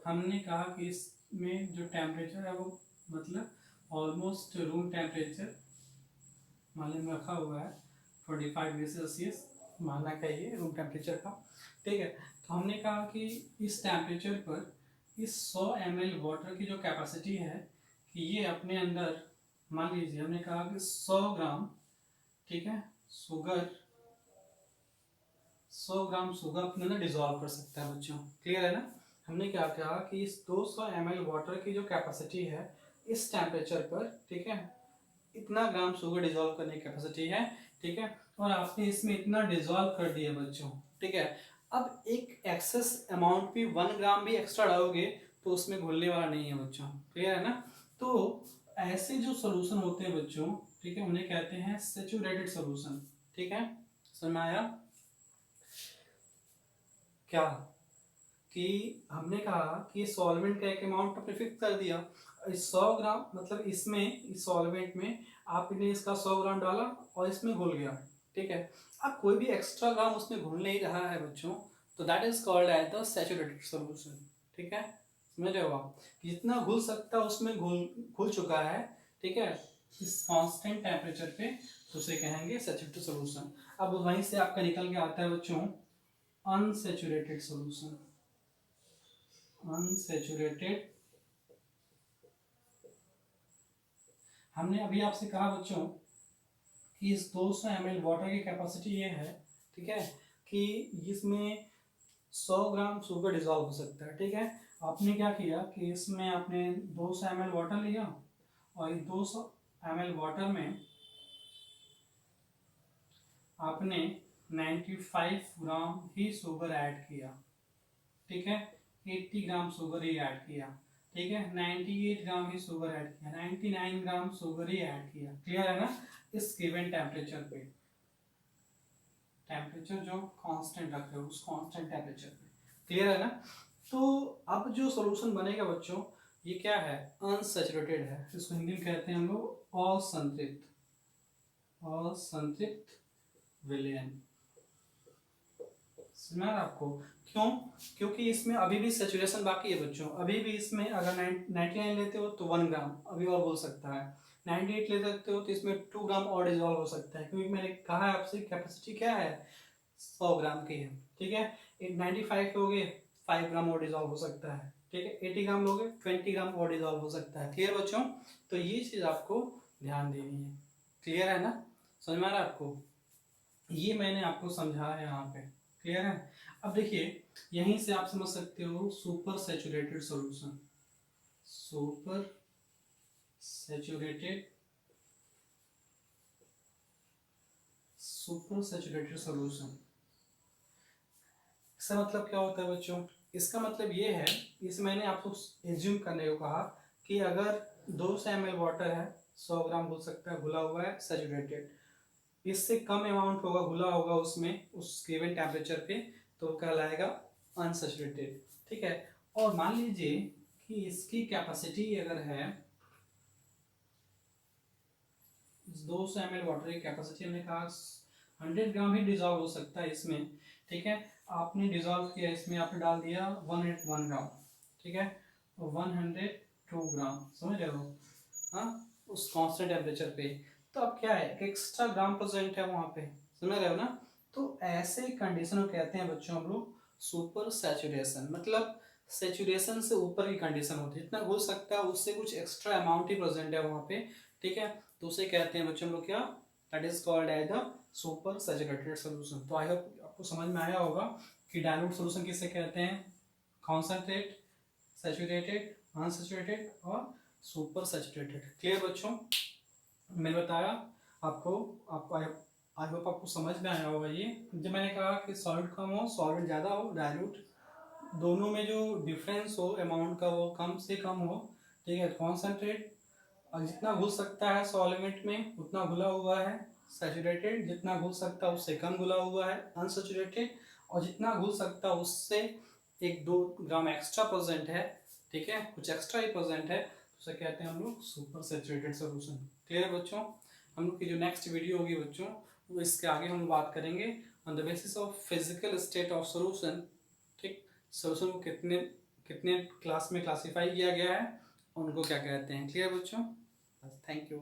हमने कहा कि इसमें जो टेम्परेचर है वो मतलब ऑलमोस्ट रूम टेम्परेचर मान में रखा हुआ है 25 डिग्री सेल्सियस मानना चाहिए रूम टेम्परेचर का, ठीक है। तो हमने कहा कि इस टेम्परेचर पर इस 100 ml वाटर की जो कैपेसिटी है कि ये अपने अंदर, मान लीजिए हमने कहा कि 100 ग्राम, ठीक है, शुगर, 100 ग्राम शुगर अपने अंदर डिजोल्व कर सकता है बच्चों, क्लियर है ना। हमने क्या कहा कि इस 200 ml वाटर की जो कैपेसिटी है इस टेम्परेचर पर, ठीक है, इतना ग्राम शुगर डिजोल्व करने की कैपेसिटी है, ठीक है, और आपने इसमें इतना डिजोल्व कर दिया बच्चों, ठीक है। अब एक एक्सेस अमाउंट भी 1 ग्राम भी एक्स्ट्रा डालोगे तो उसमें घुलने वाला नहीं है बच्चों, क्लियर है ना। तो ऐसे जो सोल्यूशन होते हैं बच्चों, ठीक है, उन्हें कहते हैं सैचुरेटेड सोल्यूशन, ठीक है, समझ में आया क्या, कि हमने कहा कि सॉल्वेंट का एक अमाउंट आपने फिक्स कर दिया, इस 100 ग्राम मतलब इसमें इस सॉल्वेंट में आपने इसका 100 ग्राम डाला और इसमें घुल गया, ठीक है। अब कोई भी एक्स्ट्रा ग्राम उसमें घुल नहीं रहा है बच्चों, तो that is called as the saturated solution, ठीक है, समझ रहे हो आप, जितना घुल सकता है उसमें घुल घुल चुका है, ठीक है, इस कांस्टेंट टेम्परेचर पे, तो उसे कहेंगे सैचुरेटेड सॉल्यूशन। अब वहीं से आपका निकल के आता है बच्चों अनसैचुरेटेड सॉल्यूशन, अनसैचुरेटेड। हमने अभी आपसे कहा बच्चों कि इस 200 ml वाटर की कैपेसिटी ये है, ठीक है, कि इसमें 100 ग्राम शुगर डिजॉल्व हो सकता है, ठीक है। आपने क्या किया कि इसमें आपने 200 ml वाटर लिया और 200 ml वाटर में आपने 95 ग्राम ही शुगर ऐड किया, ठीक है, 80 ग्राम शुगर ही ऐड किया, ठीक है, 98 ग्राम ही शुगर ऐड किया, 99 ग्राम शुगर ही ऐड किया, क्लियर है ना। इस गिवन टेम्परेचर पे, टेम्परेचर जो कांस्टेंट रख रहे हो उस कांस्टेंट टेम्परेचर पे, क्लियर है ना। तो अब जो सॉल्यूशन बनेगा बच्चों, ये क्या है, अनसैचुरेटेड है, इसको हिंदी में कहते हैं हम लोग असंतृप्त, असंतृप्त विलयन। समझ आपको क्यों, क्योंकि इसमें अभी भी सेचुरेशन बाकी है बच्चों, अभी भी इसमें अगर 99 लेते हो तो 1 ग्राम अभी और बोल सकता है, 98 ले सकते हो तो इसमें 2 ग्राम और डिजॉल्व हो सकता है, क्योंकि मैंने कहा है आपसे कैपेसिटी क्या है 100 ग्राम की है, ठीक है। 95 लोगे 5 ग्राम और डिजॉल्व हो सकता है, ठीक है, 80 ग्राम लोगे 20 ग्राम और डिजॉल्व हो सकता है, क्लियर बच्चों। तो ये चीज़ आपको ध्यान देनी है, क्लियर है ना, समझ में आ रहा है आपको, ये मैंने आपको समझाया है यहाँ पे, क्लियर है। अब देखिए यहीं से आप समझ सकते हो super saturated solution, super saturated, super saturated solution, इसका मतलब क्या होता है बच्चों, इसका मतलब ये है, इस मैंने आपको एज्यूम करने को कहा कि अगर 200 ml वाटर है, 100 ग्राम हो सकता है घुला हुआ है सैचुरेटेड, इससे कम अमाउंट होगा घुला होगा उसमें उस गिवन टेम्परेचर पे, तो कहलाएगा अनसैचुरेटेड, ठीक है। और मान लीजिए कि इसकी कैपेसिटी अगर है 200 ml वाटर की कैपेसिटी, हमने कहा 100 ग्राम ही डिजॉल्व हो सकता है इसमें, ठीक है, आपने डिजॉल्व किया इसमें, आपने डाल दिया 101 ग्राम, ठीक है, 102 ग्राम, समझ रहे हो, हाँ, उस कांस्टेंट टेम्परेचर पे, तो अब क्या है एक्स्ट्रा ग्राम प्रेजेंट है वहां पे, समझ रहे हो ना। तो ऐसे कंडीशन को कहते हैं बच्चों हम लोग सुपर सैचुरेशन, मतलब सैचुरेशन से ऊपर की कंडीशन होती है, जितना घुल सकता है उससे कुछ एक्स्ट्रा अमाउंट ही प्रेजेंट है वहां पे, ठीक है, तो उसे कहते हैं बच्चों हम लोग क्या, that is called as the super saturated solution. तो आई होप आपको समझ में आया होगा कि डाइल्यूट सोल्यूशन किसे कहते हैं, कॉन्सेंट्रेट, सैचुरेटेड, अनसैचुरेटेड और सुपर सैचुरेटेड, क्लियर बच्चों। मैंने बताया आपको, आपको आई होप आपको समझ में आया होगा ये, जब मैंने कहा कि सॉल्ट कम हो सॉल्वेंट ज़्यादा हो, डाइल्यूट दोनों में जो डिफरेंस हो अमाउंट का वो कम से कम हो, ठीक है, कॉन्सेंट्रेट और जितना घुल सकता है सॉल्वेंट में उतना घुला हुआ है, सैचुरेटेड जितना घुल सकता है उससे कम घुला हुआ है अनसैचुरेटेड, और जितना घुल सकता है उससे 1-2 ग्राम एक्स्ट्रा प्रेजेंट है, ठीक है, कुछ एक्स्ट्रा ही प्रेजेंट है, तो उसे कहते हैं हम लोग सुपर सैचुरेटेड सॉल्यूशन, क्लियर बच्चों। हम लोग की जो नेक्स्ट वीडियो होगी बच्चों, वो इसके आगे हम बात करेंगे on the basis of physical state of solution, ठीक, सॉल्यूशन को कितने कितने क्लास में क्लासीफाई किया गया है, उनको क्या कहते हैं, क्लियर बच्चों, थैंक यू।